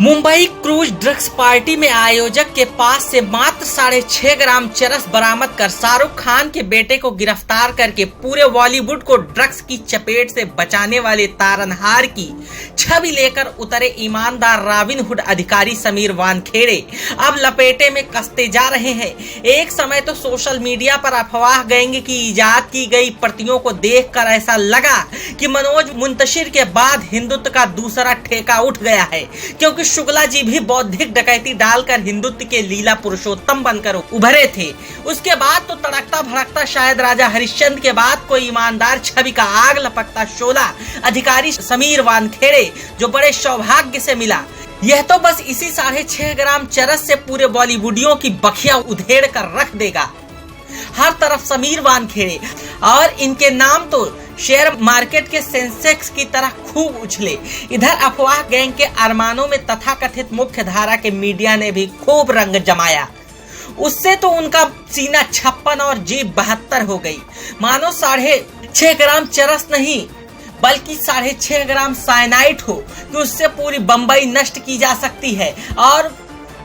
Mumbai cruise drugs party में आयोजक के पास से मात्र 6.5 ग्राम चरस बरामद कर शाहरुख खान के बेटे को गिरफ्तार करके पूरे बॉलीवुड को ड्रग्स की चपेट से बचाने वाले तारनहार की छवि लेकर उतरे ईमानदार रॉबिनहुड अधिकारी समीर वानखेड़े अब लपेटे में कसते जा रहे हैं। एक समय तो सोशल मीडिया पर अफवाह गएंगे कि इजाद की गई प्रतियों को देखकर ऐसा लगा कि मनोज मुंतशिर के बाद हिंदुत्व का दूसरा ठेका उठ गया है, क्योंकि शुक्ला जी भी बौद्धिक डकैती डालकर हिंदुत्व के लीला पुरुषोत्तम बनकर उभरे थे। उसके बाद तो तड़कता भड़कता शायद राजा हरिश्चंद्र के बाद कोई ईमानदार छवि का आग लपकता शोला अधिकारी समीर वानखेड़े जो बड़े सौभाग्य से मिला। यह तो बस इसी 6.5 ग्राम चरस से पूरे बॉलीवुडियों की बखिया उधेड़ कर रख देगा। हर तरफ समीर वानखेड़े और इनके नाम तो शेयर मार्केट के सेंसेक्स की तरह खूब उछले। इधर अफवाह गैंग के अरमानों में तथाकथित मुख्य धारा के मीडिया ने भी खूब रंग जमाया। उससे तो उनका सीना 56 और जीभ 72 हो गई। मानो 6.5 ग्राम चरस नहीं बल्कि 6.5 ग्राम साइनाइड हो कि उससे पूरी बंबई नष्ट की जा सकती है। और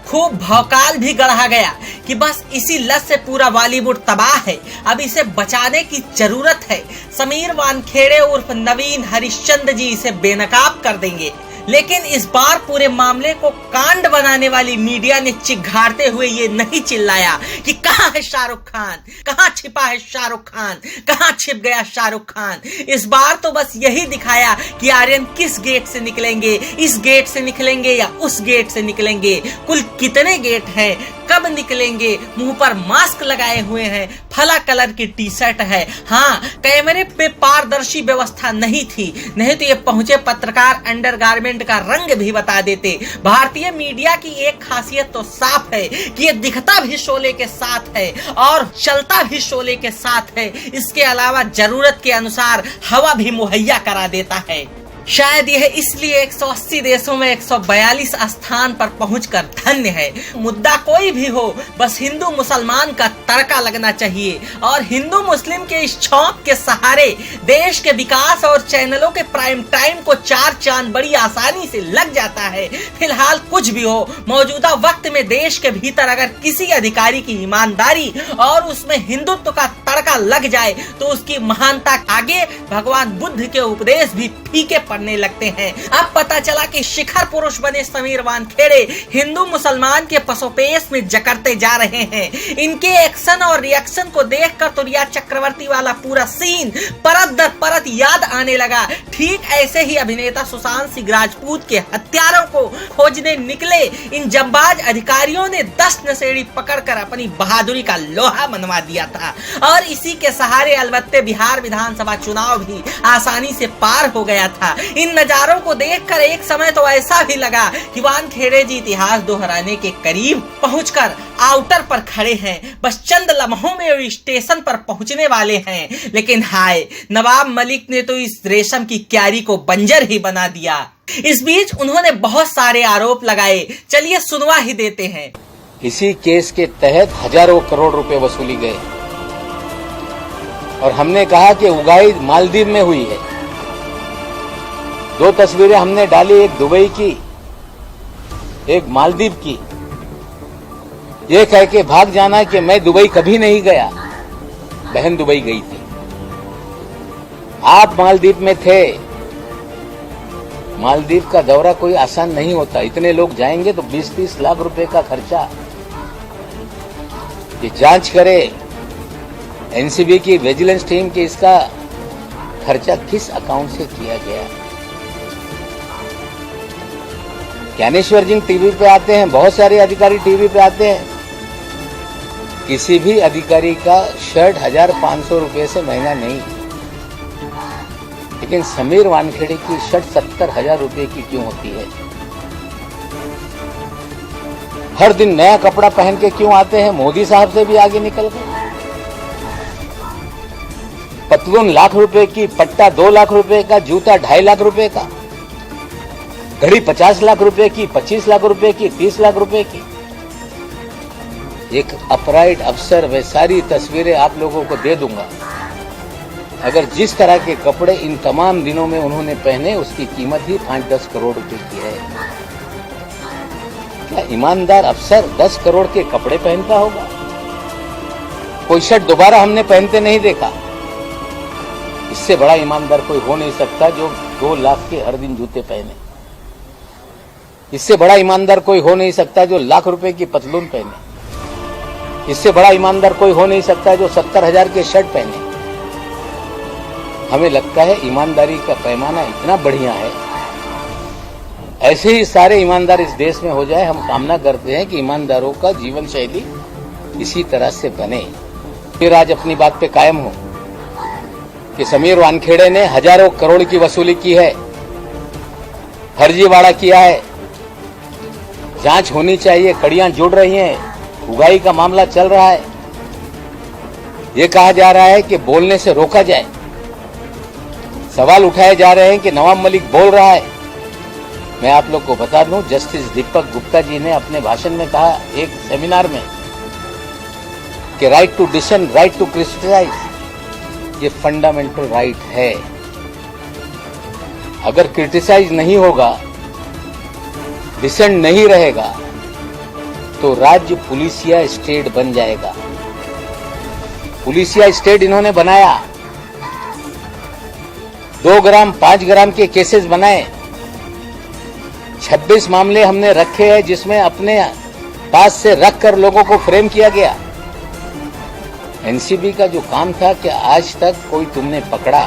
खूब भौकाल भी गढ़ा गया कि बस इसी लत से पूरा बॉलीवुड तबाह है, अब इसे बचाने की जरूरत है। समीर वानखेड़े उर्फ नवीन हरिश्चंद्र जी इसे बेनकाब कर देंगे। लेकिन इस बार पूरे मामले को कांड बनाने वाली मीडिया ने चिघाड़ते हुए ये नहीं चिल्लाया कि कहाँ है शाहरुख खान, कहाँ छिपा है शाहरुख खान, कहाँ छिप गया शाहरुख खान। इस बार तो बस यही दिखाया कि आर्यन किस गेट से निकलेंगे, इस गेट से निकलेंगे या उस गेट से निकलेंगे, कुल कितने गेट हैं, कब निकलेंगे, मुंह पर मास्क लगाए हुए हैं, फला कलर की टी शर्ट है। हाँ, कैमरे पे पारदर्शी व्यवस्था नहीं थी, नहीं तो ये पहुंचे पत्रकार अंडरगारमेंट का रंग भी बता देते। भारतीय मीडिया की एक खासियत तो साफ है कि ये दिखता भी शोले के साथ है और चलता भी शोले के साथ है। इसके अलावा जरूरत के अनुसार हवा भी मुहैया करा देता है। शायद यह इसलिए 180 देशों में 142 स्थान पर पहुंचकर धन्य है। मुद्दा कोई भी हो, बस हिंदू मुसलमान का तड़का लगना चाहिए और हिंदू मुस्लिम के इस छौंक के सहारे देश के विकास और चैनलों के प्राइम टाइम को 4 चांद बड़ी आसानी से लग जाता है। फिलहाल कुछ भी हो, मौजूदा वक्त में देश के भीतर अगर किसी अधिकारी की ईमानदारी और उसमें हिंदुत्व का तड़का लग जाए तो उसकी महानता आगे भगवान बुद्ध के उपदेश भी फीके पड़ने लगते हैं। अब पता चला कि शिखर पुरुष बने समीर वानखेड़े हिंदू मुसलमान के पसोपेश में जकड़ते जा रहे हैं। इनके एक्शन और रिएक्शन को देखकर तो रिया चक्रवर्ती वाला पूरा सीन परत दर परत याद आने लगा। ठीक ऐसे ही अभिनेता सुशांत सिंह राजपूत के हत्यारों को खोजने निकले इन जंबाज अधिकारियों ने 10 नशेड़ी पकड़कर अपनी बहादुरी का लोहा मनवा दिया था और इसी के सहारे अलबत्ते बिहार विधानसभा चुनाव भी आसानी से पार हो गया था। इन नजारों को देखकर एक समय तो ऐसा भी लगा कि वानखेड़े जी इतिहास दोहराने के करीब पहुंचकर आउटर पर खड़े हैं, बस चंद लम्हों में स्टेशन पर पहुंचने वाले हैं। लेकिन हाय, नवाब मलिक ने तो इस रेशम की क्यारी को बंजर ही बना दिया। इस बीच उन्होंने बहुत सारे आरोप लगाए, चलिए सुनवा ही देते हैं। इसी केस के तहत हजारों करोड़ रुपए वसूली गए और हमने कहा कि उगाई मालदीव में हुई है। 2 तस्वीरें हमने डाली, एक दुबई की, एक मालदीव की। ये कह के भाग जाना कि मैं दुबई कभी नहीं गया, बहन दुबई गई थी, आप मालदीव में थे। मालदीव का दौरा कोई आसान नहीं होता, इतने लोग जाएंगे तो 20-30 लाख रुपए का खर्चा। ये जांच करे एनसीबी की विजिलेंस टीम की, इसका खर्चा किस अकाउंट से किया गया। ज्ञानेश्वर जी टीवी पे आते हैं, बहुत सारे अधिकारी टीवी पे आते हैं, किसी भी अधिकारी का शर्ट 1500 रुपए से महंगा नहीं, लेकिन समीर वानखेड़े की शर्ट 70,000 रुपए की क्यों होती है। हर दिन नया कपड़ा पहन के क्यों आते हैं, मोदी साहब से भी आगे निकल गए। पतलून लाख रुपए की, पट्टा 2 लाख रुपए का, जूता 2.5 लाख रुपए का, घड़ी 50 लाख रुपए की, 25 लाख रुपए की, 30 लाख रुपए की। एक अपराइट अफसर, वे सारी तस्वीरें आप लोगों को दे दूंगा। अगर जिस तरह के कपड़े इन तमाम दिनों में उन्होंने पहने, उसकी कीमत ही 5-10 करोड़ रुपए की है। क्या ईमानदार अफसर 10 करोड़ के कपड़े पहनता होगा? कोई शर्ट दोबारा हमने पहनते नहीं देखा। इससे बड़ा ईमानदार कोई हो नहीं सकता जो 2 लाख के हर दिन जूते पहने। इससे बड़ा ईमानदार कोई हो नहीं सकता जो लाख रुपए की पतलून पहने। इससे बड़ा ईमानदार कोई हो नहीं सकता जो 70,000 के शर्ट पहने। हमें लगता है ईमानदारी का पैमाना इतना बढ़िया है, ऐसे ही सारे ईमानदार इस देश में हो जाए। हम कामना करते हैं कि ईमानदारों का जीवन शैली इसी तरह से बने। फिर आज अपनी बात पे कायम हूं कि समीर वानखेड़े ने हजारों करोड़ की वसूली की है, फर्जीवाड़ा किया है। जांच होनी चाहिए, कड़ियां जुड़ रही हैं, उगाही का मामला चल रहा है। ये कहा जा रहा है कि बोलने से रोका जाए। सवाल उठाए जा रहे हैं कि नवाब मलिक बोल रहा है। मैं आप लोग को बता दूं, जस्टिस दीपक गुप्ता जी ने अपने भाषण में कहा एक सेमिनार में कि right to dissent, right to criticise, ये फंडामेंटल राइट है। अगर क्रिटिसाइज नहीं होगा, डिसेंट नहीं रहेगा, तो राज्य पुलिसिया स्टेट बन जाएगा। पुलिसिया स्टेट इन्होंने बनाया, 2 ग्राम 5 ग्राम के केसेस बनाए। 26 मामले हमने रखे हैं जिसमें अपने पास से रखकर लोगों को फ्रेम किया गया। एनसीबी का जो काम था कि आज तक कोई तुमने पकड़ा,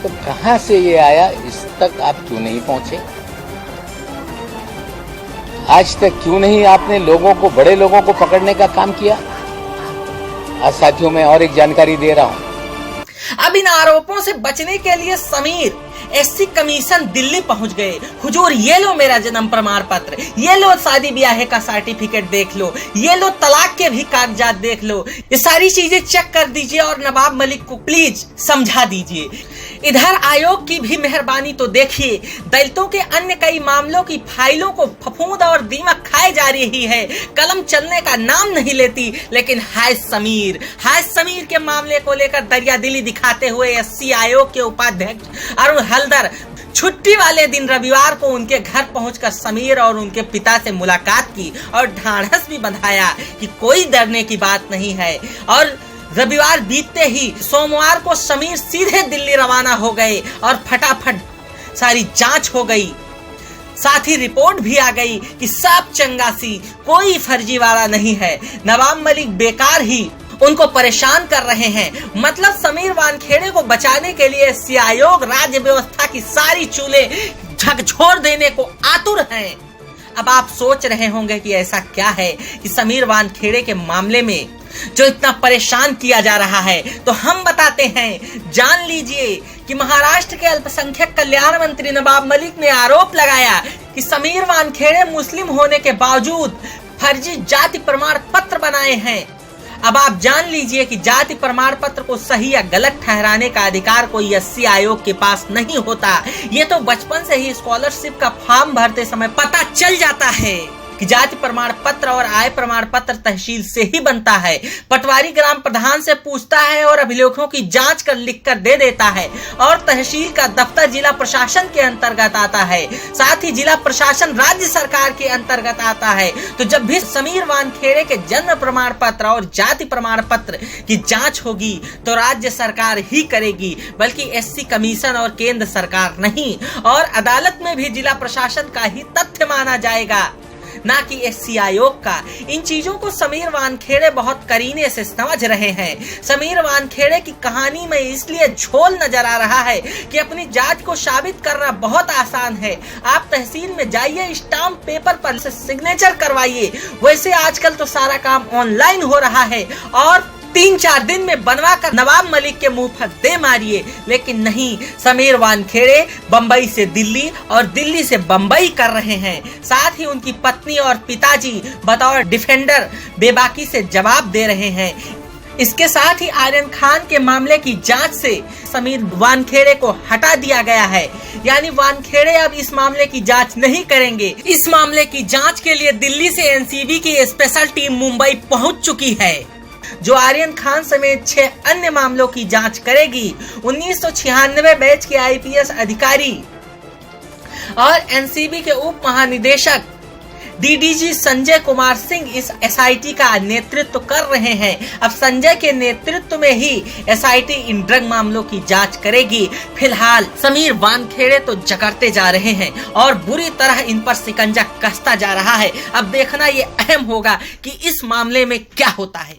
तो कहां से ये आया, इस तक आप क्यों नहीं पहुंचे? आज तक क्यों नहीं आपने लोगों को, बड़े लोगों को पकड़ने का काम किया? आज साथियों मैं और एक जानकारी दे रहा हूं। अब इन आरोपों से बचने के लिए समीर एससी कमीशन दिल्ली पहुंच गए। हुजूर ये लो मेरा जन्म प्रमाण पत्र, ये लो शादी ब्याह का सर्टिफिकेट देख लो, ये लो तलाक के भी कागजात देख लो, ये सारी चीजें चेक कर दीजिए और नवाब मलिक को प्लीज समझा दीजिए। इधर आयोग की भी मेहरबानी तो देखिए, दलितों के अन्य कई मामलों की फाइलों को फफूंद और दीमक खाए जा रही है, कलम चलने का नाम नहीं लेती। लेकिन हाय समीर के मामले को लेकर दरियादिली दिखाते हुए एससी आयोग के उपाध्यक्ष अरुण हलदर छुट्टी वाले दिन रविवार को उनके घर पहुंचकर समीर और उनके पिता से मुलाकात की और ढांढस भी बंधाया कि कोई डरने की बात नहीं है। और रविवार बीतते ही सोमवार को समीर सीधे दिल्ली रवाना हो गए और फटाफट सारी जांच हो गई। साथ ही रिपोर्ट भी आ गई कि सब चंगासी, कोई फर्जीवाड़ा नहीं है। नवाब मलिक बेकार ही उनको परेशान कर रहे हैं। मतलब समीर वानखेड़े को बचाने के लिए एससी आयोग राज्य व्यवस्था की सारी चूल्हे झकझोर देने को आतुर हैं। अब आप सोच रहे होंगे कि ऐसा क्या है कि समीर वानखेड़े के मामले में जो इतना परेशान किया जा रहा है, तो हम बताते हैं। जान लीजिए कि महाराष्ट्र के अल्पसंख्यक कल्याण मंत्री नवाब मलिक ने आरोप लगाया कि समीर वानखेड़े मुस्लिम होने के बावजूद फर्जी जाति प्रमाण पत्र बनाए हैं। अब आप जान लीजिए कि जाति प्रमाण पत्र को सही या गलत ठहराने का अधिकार कोई एससी आयोग के पास नहीं होता। ये तो बचपन से ही स्कॉलरशिप का फॉर्म भरते समय पता चल जाता है कि जाति प्रमाण पत्र और आय प्रमाण पत्र तहसील से ही बनता है। पटवारी ग्राम प्रधान से पूछता है और अभिलेखों की जांच कर लिख कर दे देता है और तहसील का दफ्तर जिला प्रशासन के अंतर्गत आता है। साथ ही जिला प्रशासन राज्य सरकार के अंतर्गत आता है। तो जब भी समीर वानखेड़े के जन्म प्रमाण पत्र और जाति प्रमाण पत्र की जांच होगी तो राज्य सरकार ही करेगी, बल्कि एससी कमीशन और केंद्र सरकार नहीं। और अदालत में भी जिला प्रशासन का ही तथ्य माना जाएगा, ना कि एससी आयोग का। इन चीजों को समीर वानखेड़े बहुत करीने से समझ रहे हैं। समीर वानखेड़े की कहानी में इसलिए झोल नजर आ रहा है कि अपनी जात को साबित करना बहुत आसान है। आप तहसील में जाइए, स्टाम्प पेपर पर सिग्नेचर करवाइए। वैसे आजकल तो सारा काम ऑनलाइन हो रहा है और 3-4 दिन में बनवा कर नवाब मलिक के मुंह पर दे मारिए। लेकिन नहीं, समीर वानखेड़े बंबई से दिल्ली और दिल्ली से बंबई कर रहे हैं। साथ ही उनकी पत्नी और पिताजी बतौर डिफेंडर बेबाकी से जवाब दे रहे हैं। इसके साथ ही आर्यन खान के मामले की जांच से समीर वानखेड़े को हटा दिया गया है, यानी वानखेड़े अब इस मामले की जांच नहीं करेंगे। इस मामले की जांच के लिए दिल्ली से एनसीबी की स्पेशल टीम मुंबई पहुंच चुकी है, जो आर्यन खान समेत 6 अन्य मामलों की जांच करेगी। 1996 बैच के आईपीएस अधिकारी और एनसीबी के उप महानिदेशक डीडीजी संजय कुमार सिंह इस एसआईटी का नेतृत्व कर रहे हैं। अब संजय के नेतृत्व में ही एसआईटी इन ड्रग मामलों की जांच करेगी। फिलहाल समीर वानखेड़े तो जकड़ते जा रहे हैं और बुरी तरह इन पर शिकंजा कसता जा रहा है। अब देखना ये अहम होगा कि इस मामले में क्या होता है।